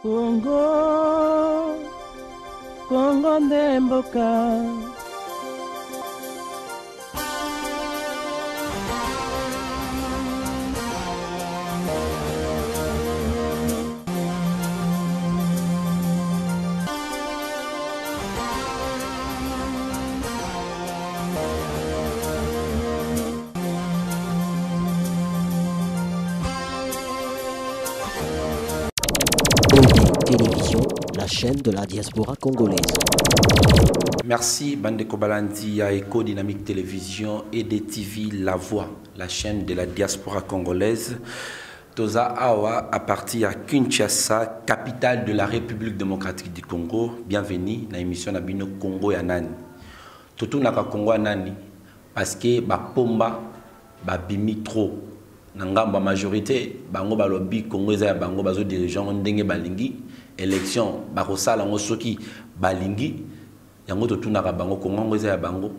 Congo, Congo ndemboka. Télévision, la chaîne de la diaspora congolaise. Merci Bande Kobalandi à Eco Dynamique Télévision et DTV La Voix, la chaîne de la diaspora congolaise. Toza Awa à partir à Kinshasa, capitale de la République démocratique du Congo. Bienvenue dans l'émission Nabino Congo ya nani. Tout naka Congo ya nani parce que ba pomba ba bimi trop. Nangamba majorité bango balobi Congo eza bango bazo dirigeant ndenge balingi élection bakosala ngo soki balingi yango to tunaka bango Congo eza bango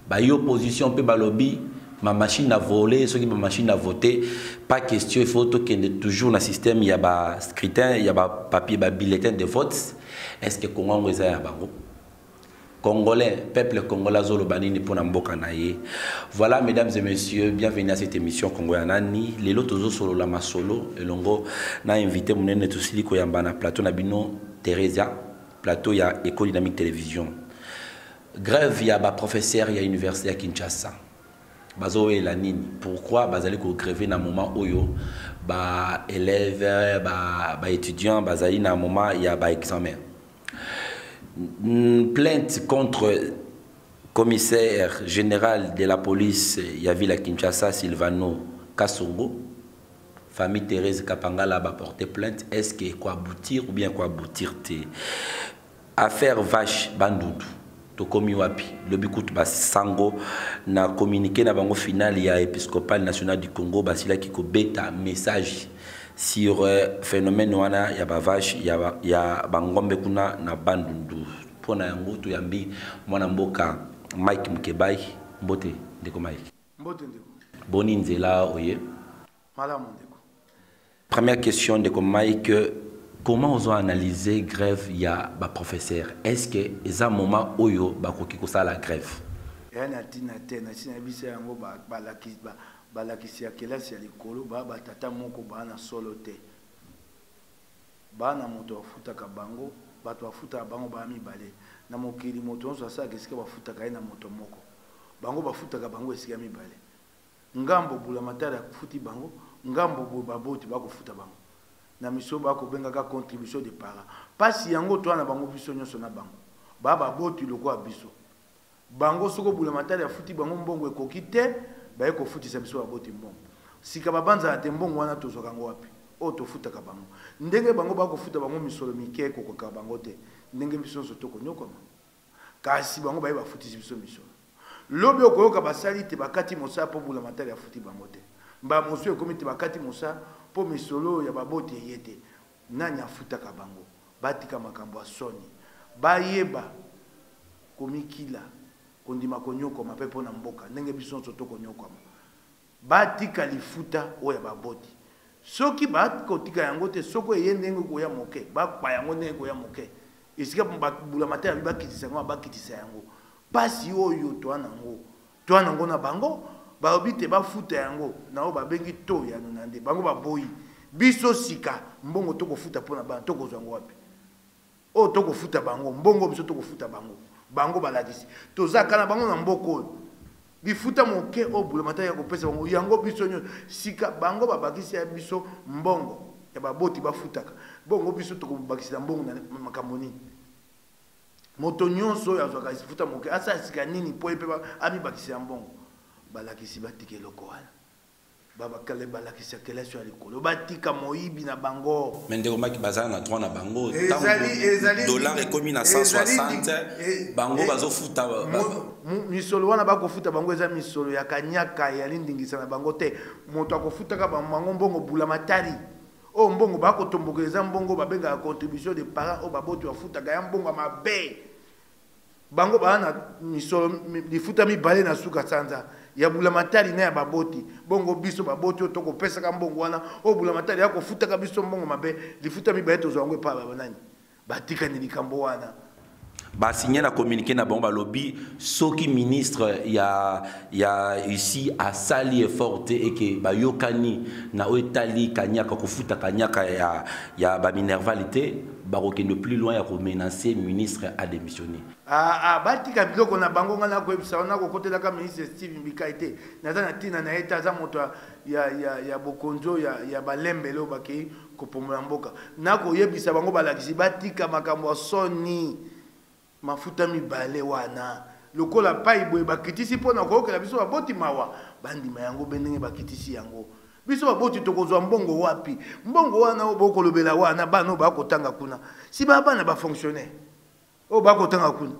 ba opposition pe balobi ma machine à voler soki ma machine à voter pas question il faut que toujours na système il y a ba scrutin il y a ba papier ba bulletin de vote est-ce que Congo eza bango Congolais, peuple congolais zolo banini pour mboka naye. Voilà mesdames et messieurs, bienvenue à cette émission Congo ya nani. Lelo tozo solo la masolo elongo na invité munene tosili ko yamba na plateau na bino Teresia, plateau ya Éco Dynamique Télévision. Grève ya ba professeur ya université à Kinshasa. Bazo la nini. Pourquoi bazali ko gréver na moment oyo ba élèves ba étudiants bazali na moment ya ba examen. Plainte contre le commissaire général de la police Yavila Kinshasa, Silvano Kassongo. Famille Thérèse Kapangala a porté plainte. Est-ce qu'il y a quoi aboutir ou bien quoi aboutir? Affaire vache Bandoudou. Tokomi wapi. Le bikout Sango na communiqué na bango final il y a épiscopal national du Congo basila kiko beta message sur phénomène wana ya bavache ya bangombe kuna na Bandundu pona yango to yambi mwana mboka Mike Mkebai mbote ndeko Mike mbote ndeko boni nzela oye malamu ndeko. Première question ndeko Mike, comment on a analysé grève ya ba professeur? Est-ce que eza moment oyo bakoki ko sala grève yani atina tena sina bisa yango balakisi ya kelasi ya likolo batata moko bana solo te bana moto afutaka bango bato afuta bango ba mibale na mokili moto onso asaka esika bafutaka na moto moko bango bafutaka bango esika mibale ngambo bula matara futi bango ngambo baboti bakofuta bango na miso bakobengaka contribution de para pasi yango to na bango biso nyonso na bango baba boti loko abiso bango soko bula matara futi bango mbongo ekoki te baye kofutisa biso baboti mbongo sika babanza ate mbongo wana tozoka ngo wapi o tofutaka bango ndenge bango bakofuta bango misolo mike kokoka bango te ndenge biso nso tokonyokoma kasi bango baye bafutisi biso misolo lobi okoyoka basali te bakati mosa po bula matari ya futi bango te mba mosu ekomi te bakati mosa po misolo ya baboti eyete nani afutaka bango batika makambo ya soni bayeba komikila kondima konyokoma pe pona mboka ndenge biso nso tokonyokoma batika lifuta oya baboti soki bakotika yango te soko eye ndenge koya moke bakpa yango ndenge koya moke esika bula matari bakitisa yango bakitisa yango pasi oyo toana nango na bango baobi te bafuta yango nao babengi to ya nonande bango baboyi biso sika mbongo tokofuta pona bana tokozwa yango wapi o tokofuta bango mbongo biso tokofuta bango bango balakisi tozaka na bango na mboko bifuta moke o bula matari ya kopesa bango yango biso nyo sika bango babakisi ya biso mbongo ya baboti bafutaka bongo biso tokobakisi na mbongo na makambo nini moto nyonso ya zwaka sifuta moke asa sika nini po epe amibakisi ya mbongo balakisi batike loko wana baba kale balakisi kelasi ya likolo batika moyibi na bango mendeko maki bazana na droit na bango dollar ekomi na 160 bango bazofuta misolo wana bakofuta bango eza misolo ya kanyaka ya lindingisa na bango te moto akofutaka bango mbongo bula matari o mbongo bakotombokeleza mbongo babenga contribution de parents o baboti bafutaka ya mbongo mabe bango bana misolo lifuta mibale na suka sanza ya bulamatari na ya baboti bongo biso baboti otoko pesa ka mbongo wana o bulamatari yako futa ka biso mbongo mabe lifuta mi baeto zwango pa banani batika ni likambo wana ba signé na communiqué na bomba lobby soki ministre ya ici a sali effort et que ba yokani na otali kanyaka ko futa kanyaka ya ba minervalité ba ne plus loin ya ko menacer ministre a démissionné batika biloko na bango ngana ko ebisa na ko kotela ka ministre Steve Mbikaite nazana tina na eta za moto ya bokonzo ya balembelo baki ko pomola mboka na ko yebisa bango balakisi batika makambo soni mafuta mibale wana lokola pai boye bakitisi pona ko okela biso baboti mawa bandima yango bendenge bakitisi yango biso baboti tokozwa mbongo wapi mbongo wana obokolobela wana bano bakotanga kuna si bana ba fonctionnaire o bakotanga kuna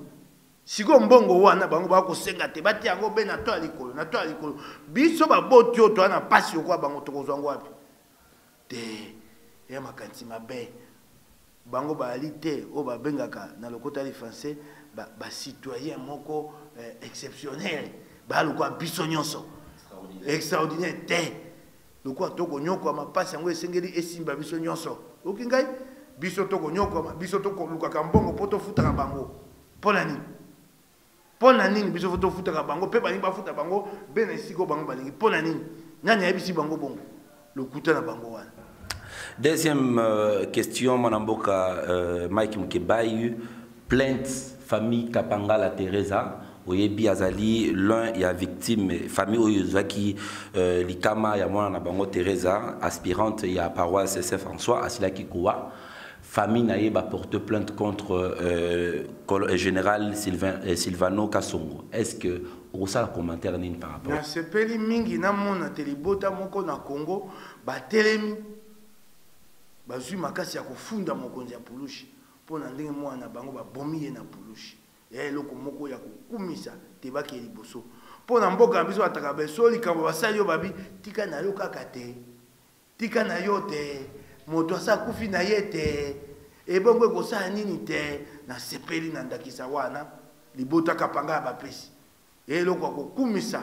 siko mbongo wana bango bakosenga te bati yango be na to alikolo biso baboti oto ana pasi okwa bango tokozwa ngo wapi te ya makanti mabe bango baali te o babengaka na lokota li français ba citoyen moko exceptionnel ba lokwa biso nyonso extraordinaire te lokwa toko nyoko ma pasi yango esengeli esimba biso nyonso okingai biso toko nyoko biso toko lukaka mbongo poto futa ka bango pona nini biso foto futa ka bango pe bani ba futa bango bena siko bango balingi pona nini nani yebisi bango bongo lokuta na bango wana. Deuxième question, Manamboka Mike Mkebayu, plainte famille Kapangala Teresa, Oyebi Azali, l'un est victime, famille Oyozaki, Likama, Yamwana Bango Teresa, aspirante, il y a paroisse Saint-François, Asilaki Koua, famille Naïba porte plainte contre le général Silvano Kassongo. Est-ce que vous avez un commentaire par rapport à ça? Je suis mingi na mona telebota moko na Congo, ba telemi. Bazui makasi ya kofunda mokonzi ya pulushi pona ndenge mwana bango babomi ye na pulushi ya eloko moko ya kokumisa tebaki liboso pona mboka biso ataka beso likambo basali yo babi tika na yo kaka te tika na yo te moto asa kufi na ye te ebongo ekosala nini te na sepeli na ndakisa wana libota kapanga ya bapesi ya eloko ya kokumisa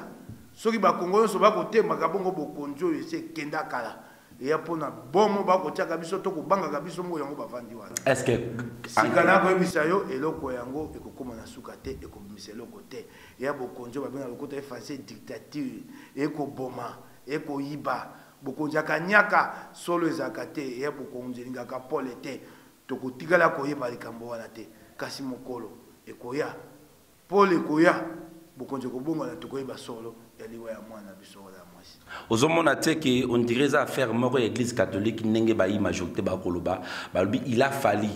soki bakongo nyonso bakotemaka bongo bokonzi oyo ese kenda kala et pour na bomo ba ko tiaka biso to ko banga ka biso mo yango bavandi wana est-ce que sikana ko bisayo eloko yango ekokoma na suka te ekobimisa eloko te ya bokonzo ba benga lokota efase dictature ekoboma ekoyiba bokonzo akanyaka solo ezakate ya bokonzo lingaka pole te to ko tigala ko yeba likambo wana te kasi mokolo ekoya pole koya bokonzo ko bonga na to ko yeba solo ya liwa ya mwana biso wala on dirait ça faire mort l'église catholique n'enge ba majorité ba koloba il a fallu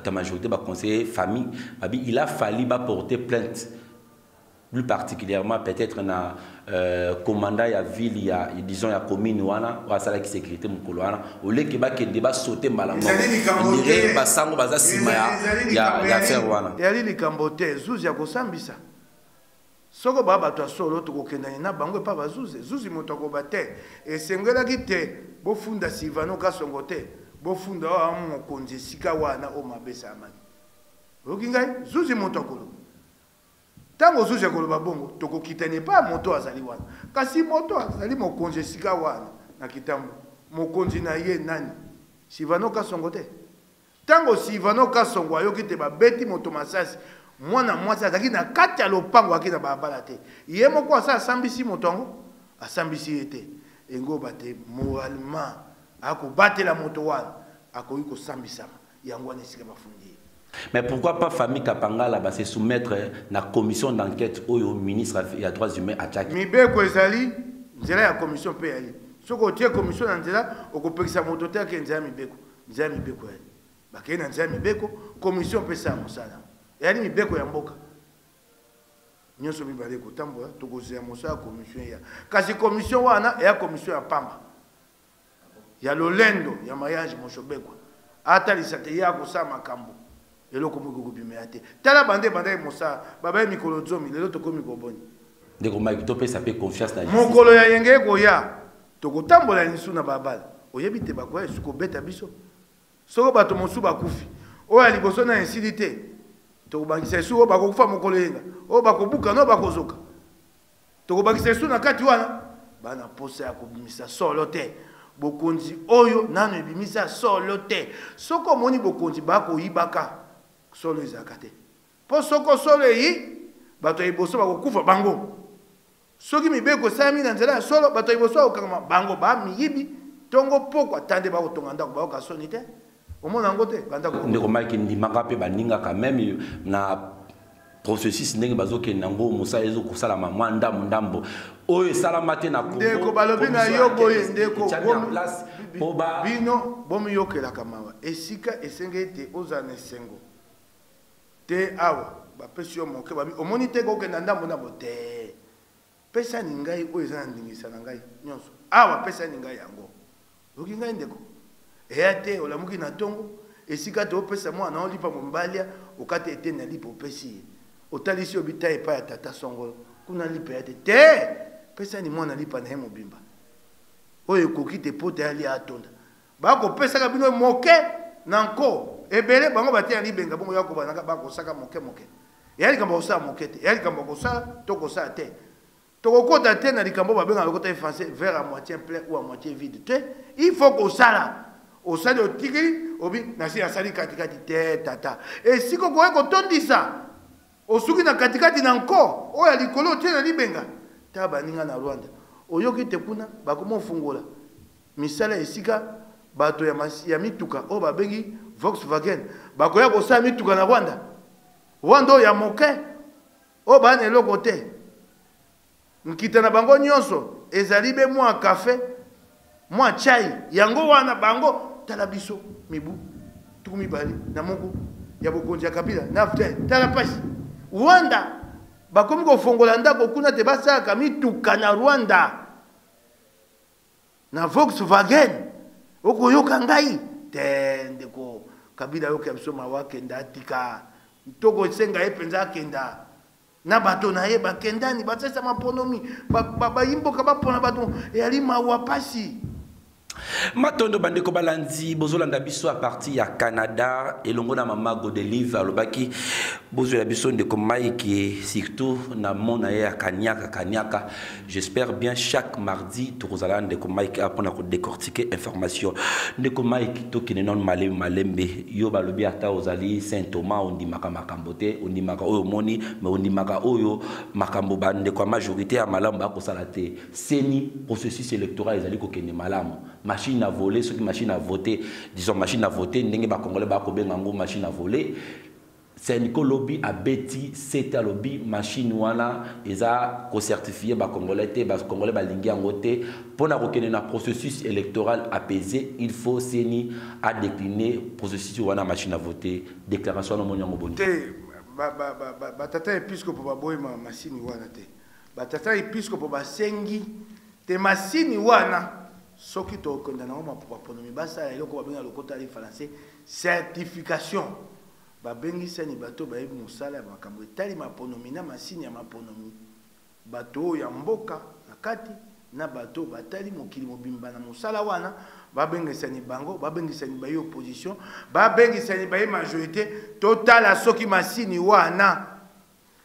ta majorité ba conseiller famille il a fallu ba porter plainte plus particulièrement peut-être na commandant ya ville ya disons ya commune wana wa sala ki sécurité mukolo wana ole ke ba ke débat sauter malango on dirait ba sango baza sima ya faire wana ya li likambote zuzi ya kosambisa soko baba to solo to kokendani na bango pa bazuze zuzi moto ko bate esengela kite bo funda Silvano Kasongo te bo funda wa mokonzi sika wana o mabesa amani okingai zuzi moto ko tango zuzi ko babongo to kokitani pa moto azali wana kasi moto azali mokonzi sika wana na kitambo mokonzi na ye nani Silvano Kasongo te tango Silvano Kasongo ayokite babeti moto masasi mwana mwasi azaki na kati ya lopango akina babala te ye moko asa asambisi motongo asambisi ete engo bate moralement akobatela moto wana akoki kosambisama yango wana esika bafundi. Mais pourquoi pas famille Kapangala ba se soumettre na commission d'enquête au ministre ya droits humains à Tchak mibeko ezali nzela ya commission pe yali soko tie commission na nzela okopekisa moto te ke nzela mibeko yali bakena nzela mibeko commission pe sa mosala yani mibeko ya mboka nyonso mibale kotambola tokozela mosala commission ya kasi commission wana ya commission ya pamba ya lolendo ya mariage moshobekwa atalisa te ya kosala makambo eloko moko kobimela te tala bande mosala babaye mikolo zomi lelo tokomi koboni ndeko maki topesa pe confiance na mokolo ya yenge koya tokotambola lisu na babala oyebi te bakoya esu kobeta biso soko bato mosu bakufi oyo ya liboso na insili te tokobangisa esu oyo bakokufa mokolo yenga oyo bakobuka no bakozoka tokobakisa esu na kati wana bana posa ya kobimisa solo te bokonzi oyo nano ebimisa solo te soko omoni bokonzi bakoyibaka solo ezalaka te mpo soko solo eyi bato ya liboso bakokufa bango soki mibeko esalami na nzela ya solo bato ya liboso bakokangama bango bamiyibi ntongo pokwa tande bakotonga ndako bayoka soni te omona yango te bandako ndeko Mike ndimaka mpe baningaka meme na processus ndenge bazokende yango mosala ezokosalama mwa ndambo oyo esalama te na ndeko balobi na yo boye ndeko bino bomiyokelaka mawa esika esenge ete ozala na esengo te awa bapesi yo moke babi omoni te kokenda ndambo te pesani ngai oyo eza na ndingisa na ngai nyonso awa pesani ngai yango oki ngai ndeko eya te olamuki na ntongo esika te opesa mwana olipa mombalia okati ete na lipa opesi ye otalisi obita epai ya tata songolo kuna lipa ya te pesani mwana lipa na ye mobimba oyo ekoki te po te ali atonda bakopesaka bino moke na nko ebele bango batia libenga bongo ya kobanaka bakosaka moke eya likambo kosala moke te eya likambo kosala to kosala te tokokota te na likambo babenga lokota ye français vers à moitié plein ou à moitié vide te il faut kosala osali otikili obi nasi asali katikati te tata esika okoki kotondisa osuki na katikati na nko oyo ya likolo otie na libenga ta baninga na Rwanda oyoki te kuna bakoma ofungola misala esika bato ya mituka oyo babengi Volkswagen bakoya kosala mituka na Rwanda oyo ya moke oyo bana eloko te nkita na bango nyonso ezali be mwa kafe mwa chai yango wana bango tala biso mibu tukumi bali na moko ya bokonzi ya Kabila nafte tala pasi Rwanda bakomi kofongola ndako kuna te basalaka mituka na Rwanda na Volkswagen okoyoka ngai te ndeko Kabila yoka biso mawakenda atika ntoko esenga ye penza akenda na bato na ye bakendani batsesa maponomi bayimboka bapona bato eyali mawa pasi matondo bandeko balandi bozolanda biso à partir ya Canada elongo na mama Godelive alobaki bozolanda biso ndeko Mike surtout na mona ya Kanyaka j'espère bien chaque mardi tokozala ndeko Mike apona ko décortiquer information ndeko Mike tokene non malembe yo balobi ata ozali Saint Thomas ondimaka makambo te ondimaka oyo moni mais ondimaka oyo makambo bandeko majorité ya malamu bakosala te seni processus électoral ezali kokende malamu machine à voler, ceux qui machine à voter, disons machine à voter, n'engé ba congolais ba ko bengango machine à voler. C'est Nico lobby a beti, c'est un lobby machine wana eza ko certifié ba congolais te ba congolais ba lingi ngote pour na reconnaître na processus électoral apaisé, il faut seni à décliner processus wana machine à voter, déclaration no monyango boni. Te ba tata épiscope ba boy machine wana te. Ba tata épiscope ba sengi te machine wana soki to kondana ma ponomi basa eloko babenga lokota ali français certification babengi sani bato ba yebi musala makambo etali maponomi na masini ya maponomi bato ya mboka na kati na bato batali mokili mobimba na musala wana babengi sani bango babengi sani ba opposition babengi sani ba majorité totala soki masini wana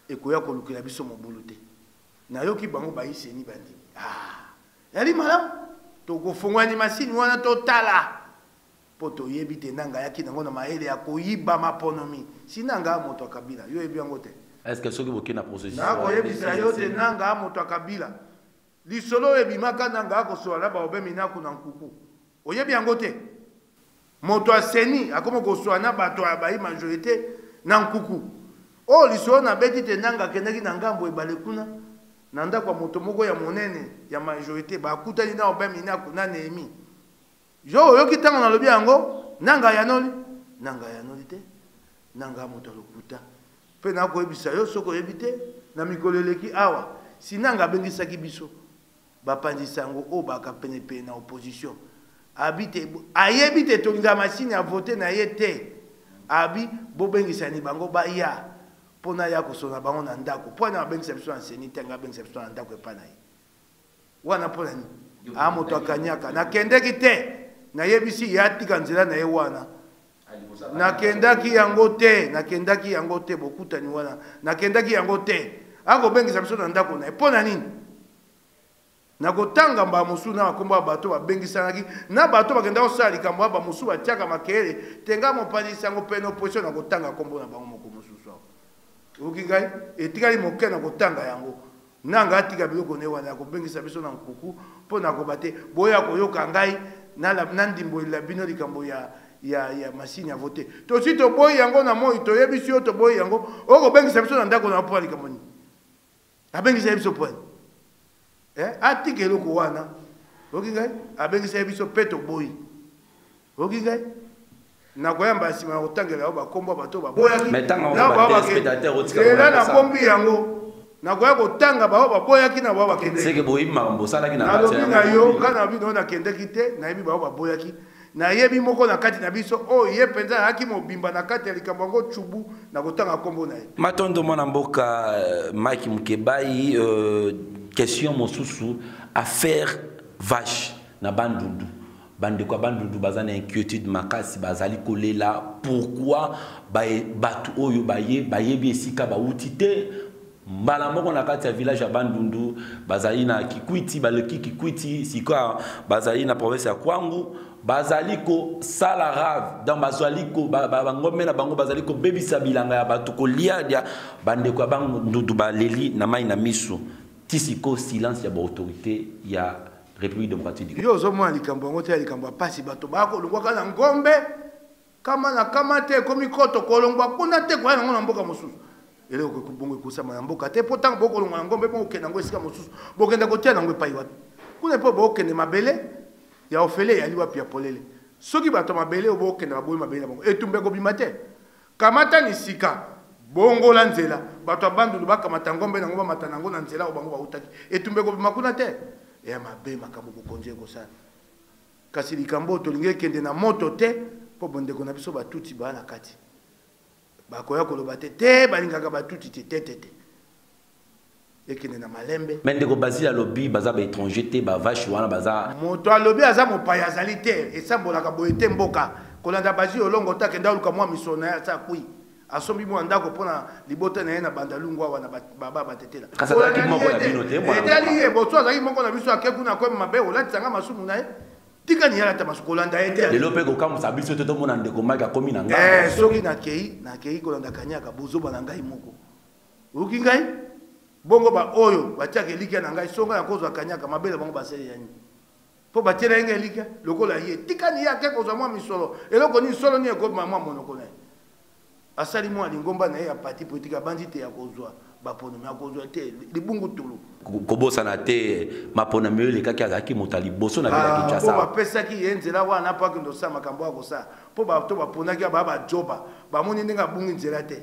ekoya kolukela biso mobulu te na yoki bango ba iseni bandi yali malamu tokofungwani masini wana totala poto yebite nanga yaki nango na maele ya koyiba maponomi sinanga moto wa Kabila yo yebi yango te est-ce que soki boki na processus na ko yebisa yo te nanga moto wa Kabila lisolo ebimaka nanga ko na ba obemi na kuna nkuku oyebi yango te moto wa seni akoma ko na bato ya ba majorité na nkuku o lisolo na beti te nanga kendaki na ngambo ebale kuna nanda kwa moto moko ya monene ya majorité bakutani na obemi na kuna Nehemi yo yoki tango na lobi yango nanga yanoli te nanga moto lokuta pe na ko ebisa yo soko yebite na mikoleleki awa sinanga bengisaki biso bapanzisa yango o baka penepe na opposition abite ayebite tolinga machine à voter na yete abi bobengisani bango ba ya pona ya kosona bango na ndako pona bengisa biso na senite nga bengisa biso na ndako epana ye wana pona ni moto akanyaka nakendeki te nayebisi yatika nzela na ye wana nakendaki yango te bokutani wana nakendaki yango te akobengisa biso na ndako na ye pona nini na kotanga mba musu na komba bato babengisanaki na bato bakenda osala likambo ba musu batiaka makele tenga mopalisa ngo peno position na kotanga kombo na bango moko mususu oki ngai etikali moke na kotanga yango nanga atika biloko ne wana kobengisa biso na nkuku po na kobate boya koyoka ngai na ndimbo la bino likambo ya machine ya voter to si to boy yango na moi to yebisi yo to boy yango okobengisa biso na ndako na po likambo ni abengisa biso po atike eloko wana oki ngai abengisa biso peto boy oki ngai na koyamba nsima na kotangela yo bakombo bato baboyaki na kombi yango na koya kotanga bao baboyaki na bao bakende nalobi na yo kana bino nakendeki te nayebi bao baboyaki nayebi moko na kati na biso oyo ye mpenza ayaki mobimba na kati ya likambo yango tsubu na kotanga kombo na ye matondo mwana mboka Mike Mukebai question mosusu affaire vache na bandundu bandeko bandundu bazana inquiétude makasi bazali kolela pourquoi batu oyo bayebi esika bauti te mbala moko na kati ya village ya bandundu bazali na Kikwiti baleki Kikwiti sika bazali na province ya Kwangu bazali ko sala rave dans bazali ko bangombe na bango bazali ko bebisa bilanga ya batu ko liadia bandeko ya bandundu baleli na mai na miso tisiko silence ya ba autorité ya République démocratique. Yo zo mwa likambo ngote ya likambo pasi bato bako longwa na ngombe kama na kama te komi koto kolongwa kuna te kwa na mboka mosusu. Ele ko kubongo kusama na mboka te potang boko longwa na ngombe mo okenda ngo esika mosusu. Bokenda kotia na ngwe pai wapi. Kuna po bokende mabele ya ofele ya liwa pia polele. Soki bato mabele obokenda baboyi mabele na bongo. Etumbe ko bimate. Kamata ni sika bongo la nzela bato bandu lubaka matangombe na ngomba matanango na nzela obango ba utaki. Etumbe ko bimakuna te. Ya mabe makambo kokonje ko sana kasi likambo tolinge kende na moto te po bondeko na biso batuti bana kati bakoya koloba te balingaka batuti te ekende na malembe mendeko bazila lobby baza ba étranger te ba vache wana baza moto alobi aza mopaya azali te esambolaka boye te mboka kolanda bazi olongo ta kenda luka mwa misona ya sa kui asombi mo ndako pona libota na ye na bandalungwa wana baba batetela kasa ki moko na bino te mwana etali ye botso azaki moko na biso akeku na ko mabe olatanga masumu na ye tika ni yala ta masukolanda ete lelo pe ko kamusa biso to mona ndeko maka komi na ngai soki na kei kolanda kanyaka bozo bana ngai moko uki ngai bongo ba oyo batiaka elika na ngai songa ya kozwa kanyaka mabele bongo basele yani po batiela yenge elika lokola ye tika ni yake kozwa mwa misolo eloko ni solo ni ko mwa monoko na asali mwa lingomba na ye ya parti politique bandite ya kozwa bapono ya kozwa te libungu tulu kobosa na te mapona mele kaki azaki motali boso na bila Kinshasa po bapesaki ye nzela wana po akendo sa makambo ya kosa po bato baponaki ba joba bamoni ndenge bungi nzela te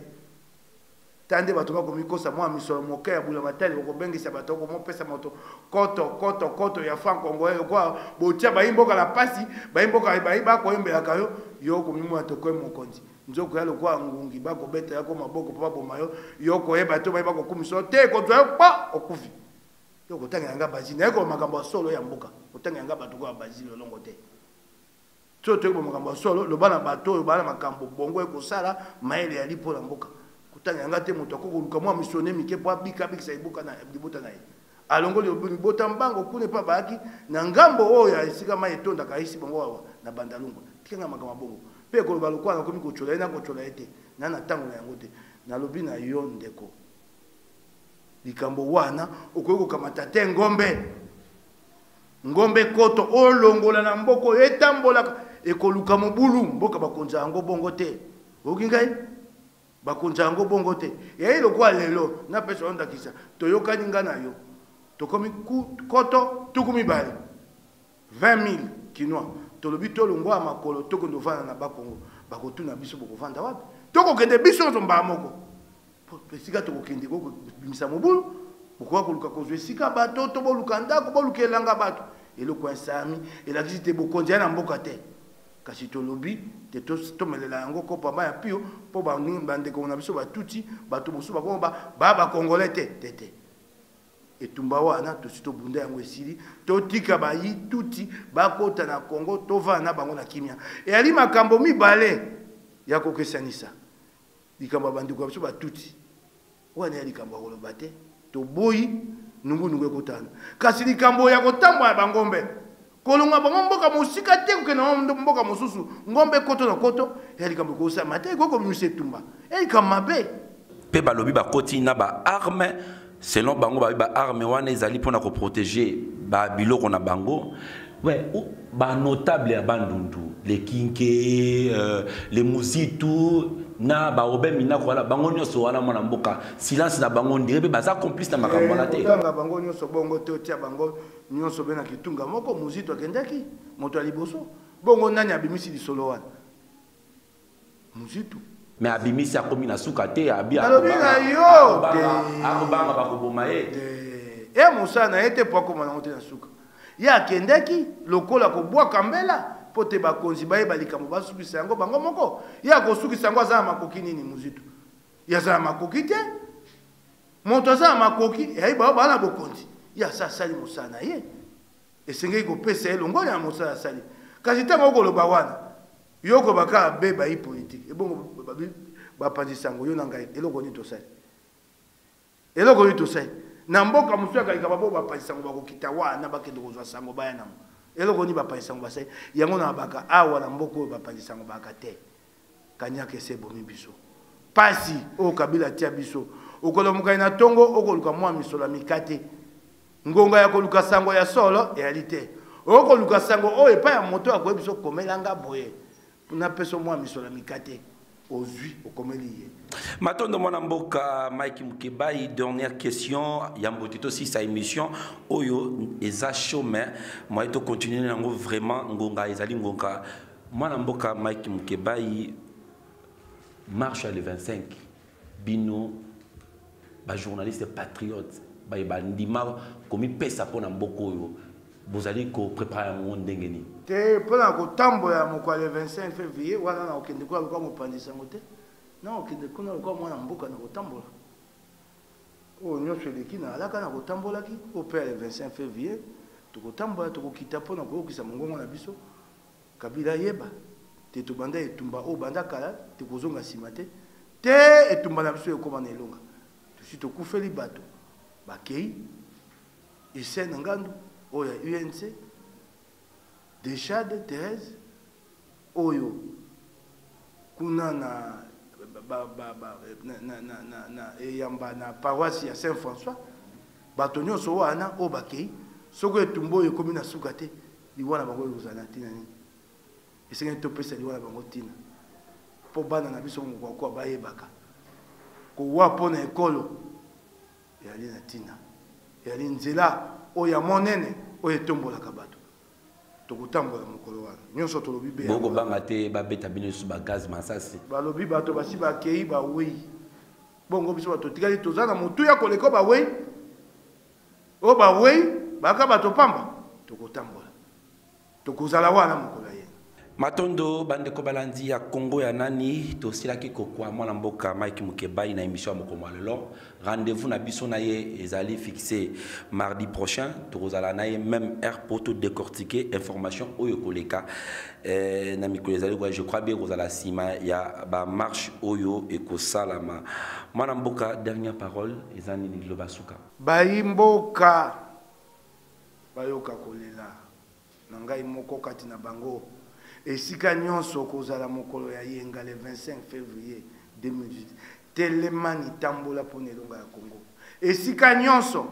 tande bato bakomikosa mwa misolo moke ya bula matali kokobengisa bato komopesa moto koto ya franc congolais kwa botia bayimboka la pasi bayimboka bakoyembelaka yo komimwa to koye mokonzi nzoko ya lokwa ngungi bako beta yako maboko papa bomayo yoko eba to ba ko kumiso te ko twa pa okufi yoko tanga yanga bazini yako makambo solo ya mboka otanga yanga bato ko bazini longo te to to makambo solo lo bana bato yo bana makambo bongo eko sala maele ya lipo na mboka kutanga yanga te moto ko luka mwa missionné mike po bika bika ibuka na libota na ye alongo le bota mbango kune pa baki na ngambo oyo ya esika mai etonda kaisi bongo wa na bandalungu tikanga makambo bongo pe ko balukwa na komi ko chola ina ko chola ete na na tango na yango te na lobi na yo ndeko likambo wana okoyiko kamata te ngombe koto olongola na mboko etambola ekoluka mobulu mboka bakonza yango bongo te oki ngai bakonza yango bongo te yayi lokwa lelo na pesa onda kisa toyokani nga na yo tokomi koto tukumi bali 20,000 kinois tolobi tolongwa makolo tokondo vana na bakongo bakotuna biso bokovanda wapi tokokende biso nzomba moko esika tokokende ko bimisa mobulu bokoka koluka kozwa esika bato to boluka ndako bolukelanga bato eloko ensami elakisi te bokonzi na mboka te kasi tolobi te tomelela yango kopa ba ya pio po bandeko na biso batuti bato mosusu bakoma bakongole te etumba wana tosito bunda yango esili totika bayi tuti bakota na Kongo tovana bango na kimia eyali makambo mibale ya kokesanisa likambo bandeko biso batuti wana ya likambo koloba te toboyi nungu ekotana kasi likambo ya kotambola bangombe kolonga bango mboka mosika te kokena mboka mosusu ngombe koto na koto ya likambo ekosama te ekokomisa etumba likambo mabe mpe balobi bakoti na baarme selon bango babi baarme wana ezali mpona koprotege babiloko na bango ouais, notable ya bandundu les kinke les muzitu na baobe minako wana bango nyonso wana mwana mboka silence na bango ndire mpe baza complice na makambo wana te otanga bango nyonso bongo te otia bango nyonso be na kitunga moko muzitu akendaki moto ya liboso bongo nani abimisi lisolo wana muzitu mais abimisi akomi na suka te alobinga yo akobanga bakoboma ye mosala na ye te po akoma nango te na suka ye akendaki lokola kobwaka mbela po te bakonzi bayeba likambo basukisa yango bango moko ye akosukisa yango aza na makoki nini muzitu ye aza na makoki te moto aza na makoki eyayi bao baa na bokonzi ye asa asali mosala na ye esengeli kopesa ye longoli na mosala asali kasi ntango okoloba wana yo kobaka abe bayi politike ebongo bapanzisa yango yo na ngai eloko nini tosali eloko nini tosali na mboka mosusu akalika babo bapanzisa yango bakokita wana bakende kozwa sango baya nango eloko nini bapanzisa yango basali yango na baka awa na mboka oyo bapanzisa yango baka te kanyaka ese ebomi biso pasi oyo kabila tia biso okolomukai na tongo okoluka mwa misolo ya mikate ngonga ya koluka sango ya solo eyali te okoluka sango oyo epai ya moto akoyebi biso komelanga boye na peso mwa misolo ya mikate ozwi okomeli ye matondo mwana mboka Mike Mukebai dernière question ya mbotito si sa émission oyo eza chômeur moi to continuer nango vraiment ngonga ezali ngonga mwana mboka Mike Mukebai marche le 25 bino ba journaliste patriote ba ndima komi pesa pona mboko oyo bozali ko préparer mon ndenge ni te pona ko tambola moko le 25 février wana na okende kwa ko mopandisa ngote na okende kuna ko mwana mboka na ko tambola o nyosho leki na alaka na ko tambola ki o pe le 25 février to ko tambola to ko kita pona ko okisa mongongo na biso kabila yeba te to banda etumba o banda kala te ko zonga simate te etumba na biso ekoma na elonga to si to kufeli bato bakei esen ngandu oyo UNC Deshade Thérèse oyo kuna na eyamba na paroisse ya Saint-François bato nyonso wana oyo bakei soko etumba oyo ekomi na suka te liwana bango ekozala ntina nini esengeli topesa liwana bango ntina mpo bana na biso mokwakwa bayebaka kowa mpo na ekolo eyali na ntina eyali nzela oyo ya monene oyo etombolaka bato tokotambola mokolo wana nyonso tolobi be boko banga te babeta bino su ba gaz masasi balobi bato basi bakei bawei bongo biso bato tikali toza na motu ya koleka bawei oyo bawei baka bato pamba tokotambola tokozala wana mokolo ye matondo bandeko balandi ya Congo ya nani tosilaki kokwa mwana mboka Mike Mukebai na émission ya mokolo lelo rendez-vous na biso na ye ezali fixé mardi prochain tokozala na ye même heure pour tout décortiquer information oyo koleka na mikolo ezali kwa je crois bien kozala sima ya ba marche oyo ekosalama mwana mboka dernière parole ezani ni loba suka bayimboka bayoka kolela na ngai moko kati na bango esika nyonso kozala mokolo ya yenga le 25 février 2018 telemani tambola pona elonga ya Congo esika nyonso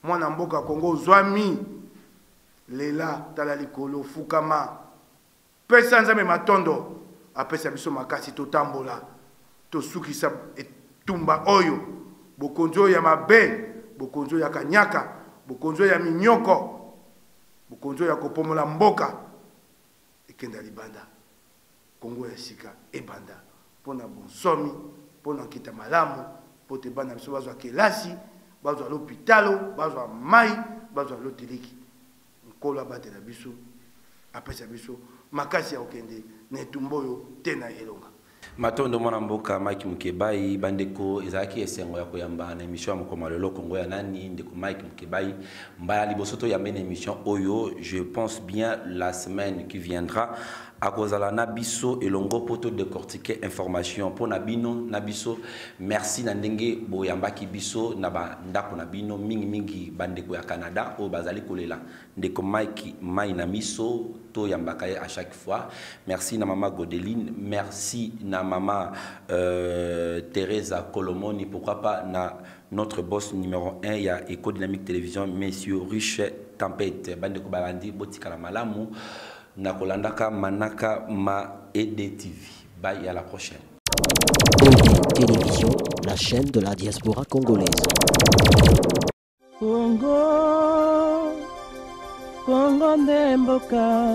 mwana mboka Congo zwami lela tala likolo fukama pesa nzambe matondo apesa biso makasi totambola tosukisa etumba oyo bokonzo ya mabe bokonzo ya kanyaka bokonzo ya minyoko bokonzo ya kopomola mboka ekenda libanda Congo ya sika ebanda pona bonsomi pona kita malamu pote bana biso bazwa kelasi bazwa l'hôpitalo bazwa mai bazwa lotiliki nkolo abatela biso apesa biso makasi ya okende na etumba oyo te na elonga matondo mwana mboka Mike Mukebai bandeko ezalaki esengo ya koyamba na émission ya mokolo lelo Congo ya nani ndeko Mike Mukebai mbaya liboso to yamba na émission oyo je pense bien la semaine qui viendra akozala na biso elongo poto décortiquer information pour nabino nabiso. Merci na ndenge boyambaki biso na ba ndako na bino mingi bandeko ya Canada o bazali kolela ndeko Mike mai na miso to yambaka à chaque fois. Merci na maman Godeline, merci na maman Teresa Colomoni, pourquoi pas na notre boss numéro 1 ya Eco Dynamique Télévision, monsieur Riche Tempête bandeko balandi botika la malamu na kolandaka manaka ma EDTV. Bye, à la prochaine. OD Télévision, la chaîne de la diaspora congolaise. Congo, Congo ndemboka.